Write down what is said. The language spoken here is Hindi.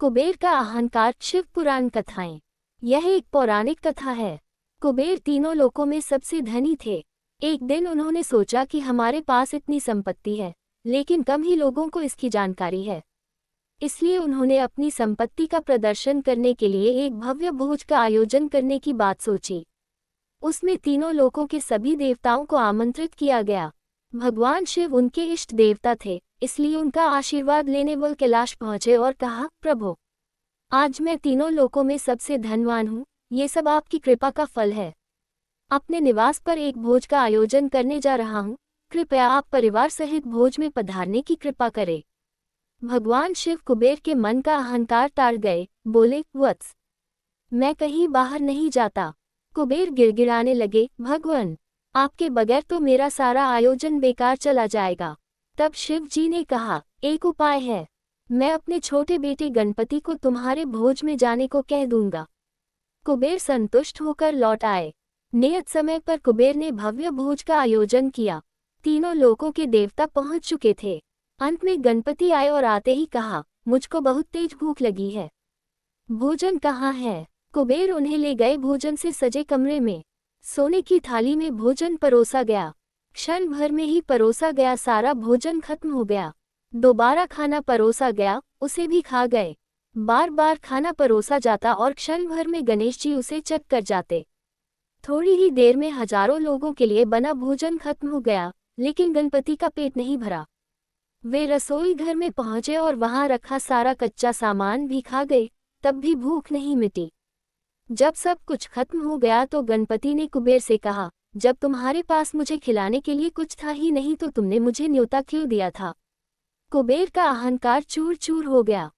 कुबेर का अहंकार। शिव पुराण कथाएं। यह एक पौराणिक कथा है। कुबेर तीनों लोकों में सबसे धनी थे। एक दिन उन्होंने सोचा कि हमारे पास इतनी संपत्ति है, लेकिन कम ही लोगों को इसकी जानकारी है। इसलिए उन्होंने अपनी संपत्ति का प्रदर्शन करने के लिए एक भव्य भोज का आयोजन करने की बात सोची। उसमें तीनों लोकों के सभी देवताओं को आमंत्रित किया गया। भगवान शिव उनके इष्ट देवता थे, इसलिए उनका आशीर्वाद लेने वो कैलाश पहुंचे और कहा, प्रभु, आज मैं तीनों लोकों में सबसे धनवान हूँ। ये सब आपकी कृपा का फल है। अपने निवास पर एक भोज का आयोजन करने जा रहा हूँ। कृपया आप परिवार सहित भोज में पधारने की कृपा करें। भगवान शिव कुबेर के मन का अहंकार ताड़ गए। बोले, वत्स, मैं कहीं बाहर नहीं जाता। कुबेर गिड़गिड़ाने लगे, भगवान, आपके बगैर तो मेरा सारा आयोजन बेकार चला जाएगा। तब शिव जी ने कहा, एक उपाय है। मैं अपने छोटे बेटे गणपति को तुम्हारे भोज में जाने को कह दूंगा। कुबेर संतुष्ट होकर लौट आए। नियत समय पर कुबेर ने भव्य भोज का आयोजन किया। तीनों लोकों के देवता पहुंच चुके थे। अंत में गणपति आए और आते ही कहा, मुझको बहुत तेज भूख लगी है। भोजन कहाँ है? कुबेर उन्हें ले गए भोजन से सजे कमरे में। सोने की थाली में भोजन परोसा गया। क्षण भर में ही परोसा गया सारा भोजन खत्म हो गया। दोबारा खाना परोसा गया, उसे भी खा गए। बार बार खाना परोसा जाता और क्षण भर में गणेश जी उसे चख कर जाते। थोड़ी ही देर में हजारों लोगों के लिए बना भोजन खत्म हो गया, लेकिन गणपति का पेट नहीं भरा। वे रसोई घर में पहुंचे और वहां रखा सारा कच्चा सामान भी खा गए, तब भी भूख नहीं मिटी। जब सब कुछ खत्म हो गया तो गणपति ने कुबेर से कहा, जब तुम्हारे पास मुझे खिलाने के लिए कुछ था ही नहीं तो तुमने मुझे न्योता क्यों दिया था? कुबेर का अहंकार चूर चूर हो गया।